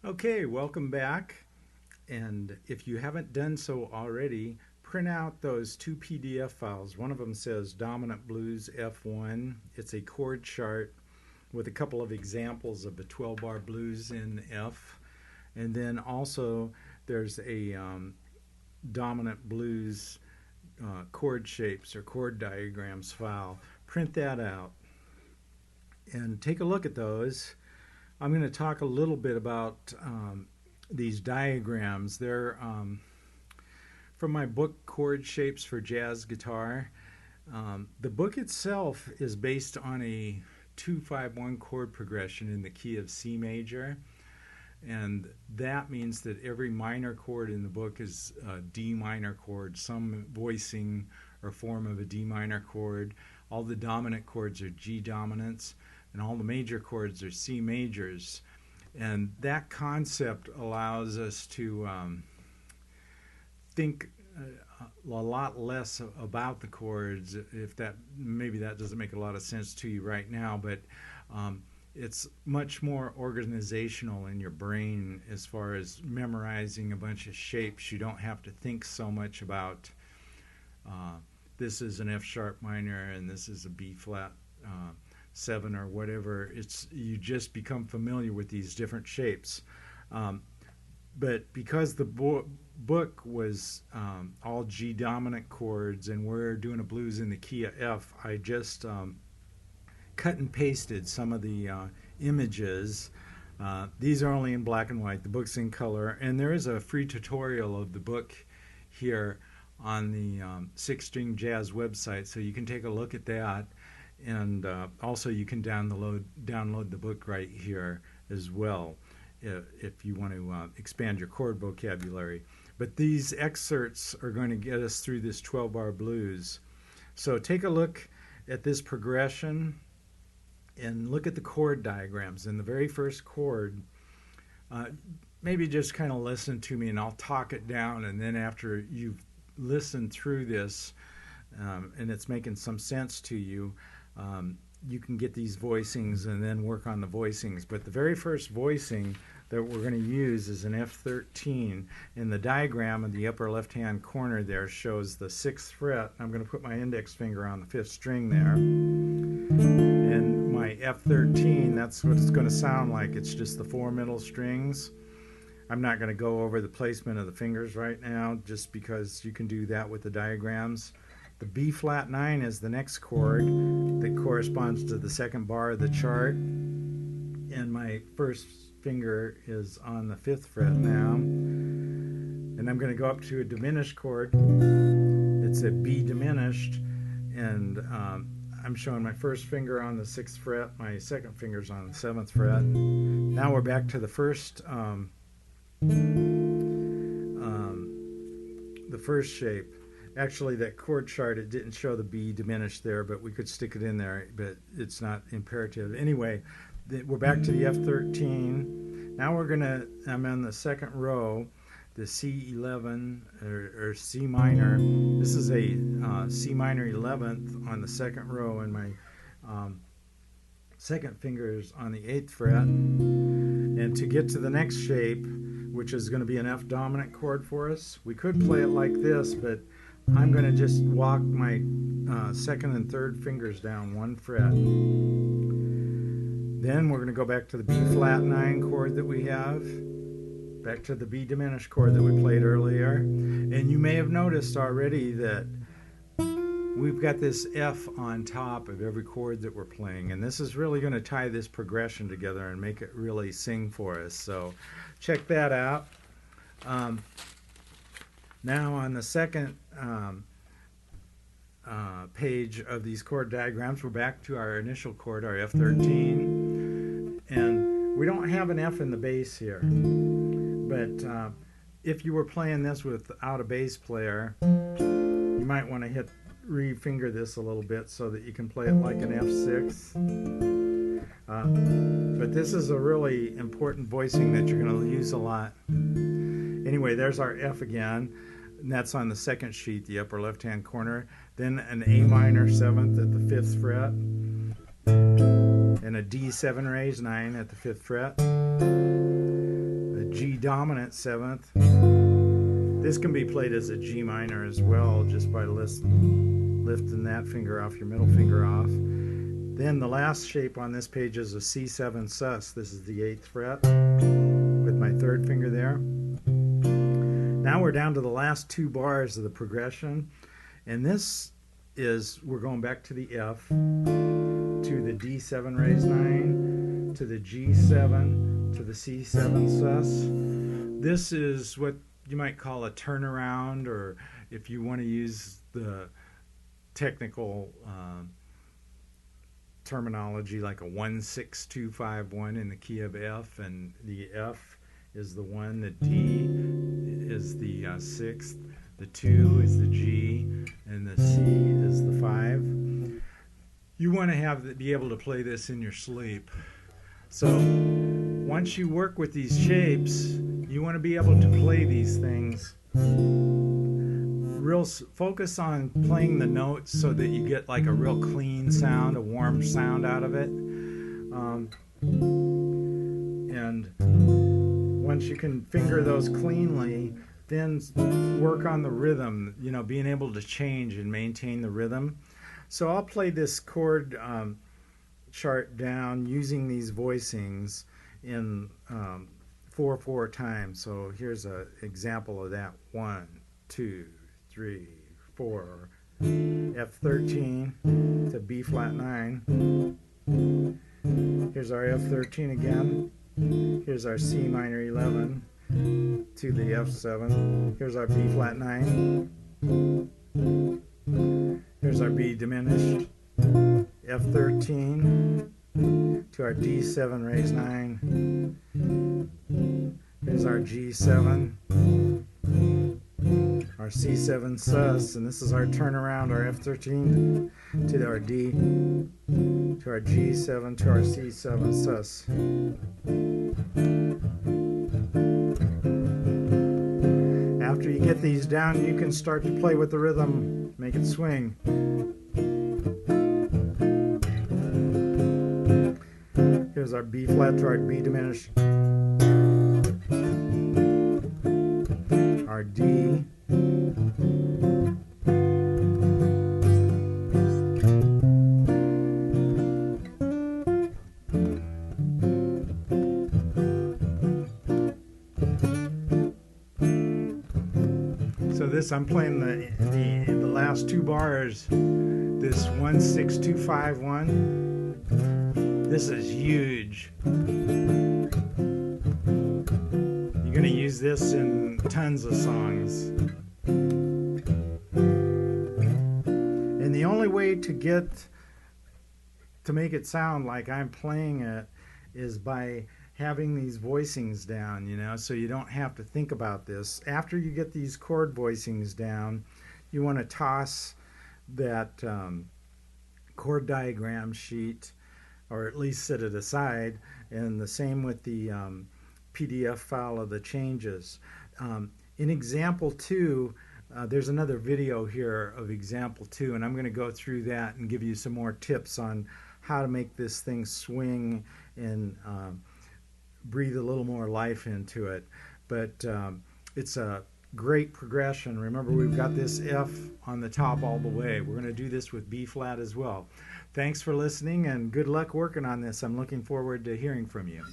Okay, welcome back. And if you haven't done so already, print out those two PDF files. One of them says Dominant Blues F1. It's a chord chart with a couple of examples of the 12-bar blues in F. And then also there's a Dominant Blues chord shapes or chord diagrams file. Print that out and take a look at those. I'm going to talk a little bit about these diagrams. They're from my book, Chord Shapes for Jazz Guitar. The book itself is based on a 2-5-1 chord progression in the key of C major. And that means that every minor chord in the book is a D minor chord, some voicing or form of a D minor chord. All the dominant chords are G dominants, and all the major chords are C majors. And that concept allows us to think a lot less about the chords, if that maybe that doesn't make a lot of sense to you right now, but it's much more organizational in your brain as far as memorizing a bunch of shapes. You don't have to think so much about this is an F sharp minor and this is a B flat 7 or whatever. You just become familiar with these different shapes. But because the book was all G dominant chords and we're doing a blues in the key of F, I just cut and pasted some of the images. These are only in black and white. The book's in color, and there is a free tutorial of the book here on the Six String Jazz website, so you can take a look at that. And also you can download the book right here as well if you want to expand your chord vocabulary. But these excerpts are going to get us through this 12-bar blues. So take a look at this progression and look at the chord diagrams. In the very first chord, maybe just kind of listen to me and I'll talk it down, and then after you've listened through this and it's making some sense to you, you can get these voicings and then work on the voicings. But the very first voicing that we're going to use is an F13. In the diagram in the upper left-hand corner there shows the 6th fret. I'm going to put my index finger on the 5th string there. And my F13, that's what it's going to sound like. It's just the 4 middle strings. I'm not going to go over the placement of the fingers right now, just because you can do that with the diagrams. The B flat 9 is the next chord that corresponds to the 2nd bar of the chart. And my first finger is on the 5th fret now. And I'm going to go up to a diminished chord. It's a B diminished. And I'm showing my first finger on the 6th fret. My second finger's on the 7th fret. Now we're back to the first shape. Actually, that chord chart, it didn't show the B diminished there, but we could stick it in there, but it's not imperative. Anyway, we're back to the F13. Now I'm on the 2nd row, the C11 or C minor. This is a C minor 11th on the 2nd row, and my second finger is on the 8th fret. And to get to the next shape, which is going to be an F dominant chord for us, we could play it like this, but I'm going to just walk my 2nd and 3rd fingers down 1 fret. Then we're going to go back to the B flat 9 chord that we have, back to the B diminished chord that we played earlier. And you may have noticed already that we've got this F on top of every chord that we're playing, and this is really going to tie this progression together and make it really sing for us. So check that out. Now on the second page of these chord diagrams, we're back to our initial chord, our F13, and we don't have an F in the bass here, but if you were playing this without a bass player, you might want to refinger this a little bit so that you can play it like an F6. But this is a really important voicing that you're going to use a lot. Anyway, there's our F again, and that's on the 2nd sheet, the upper left-hand corner. Then an A minor 7th at the 5th fret, and a D7 raised 9 at the 5th fret, a G dominant 7th. This can be played as a G minor as well, just by lifting that finger off, your middle finger off. Then the last shape on this page is a C7 sus. This is the 8th fret with my 3rd finger there. Now we're down to the last 2 bars of the progression, and this is, we're going back to the F, to the D7 raised 9, to the G7, to the C7 sus. This is what you might call a turnaround, or if you want to use the technical terminology, like a 1-6-2-5-1 in the key of F, and the F is the 1, the D is the 6th, the 2 is the G, and the C is the 5. You want to be able to play this in your sleep. So once you work with these shapes, you want to be able to play these things. Focus on playing the notes so that you get like a real clean sound, a warm sound out of it. And once you can finger those cleanly, then work on the rhythm, you know, being able to change and maintain the rhythm. So I'll play this chord chart down using these voicings in 4/4 times. So here's an example of that. 1, 2, 3, 4, F13 to B flat 9. Here's our F13 again. Here's our C minor 11 to the F7. Here's our B flat 9. Here's our B diminished. F13 to our D7 raised 9. Here's our G7. Our C7 sus, and this is our turnaround, our F13 to our D, to our G7, to our C7 sus. After you get these down, you can start to play with the rhythm, make it swing. Here's our B flat to our B diminished, our D, so this, I'm playing the last 2 bars, this 1-6-2-5-1. This is huge. You're going to use this in tons of songs. And the only way to make it sound like I'm playing it is by having these voicings down, you know, so you don't have to think about this. After you get these chord voicings down, you want to toss that chord diagram sheet, or at least set it aside, and the same with the PDF file of the changes. In example 2, there's another video here of example 2, and I'm going to go through that and give you some more tips on how to make this thing swing and breathe a little more life into it. But it's a great progression. Remember, we've got this F on the top all the way. We're going to do this with B flat as well. Thanks for listening, and good luck working on this. I'm looking forward to hearing from you.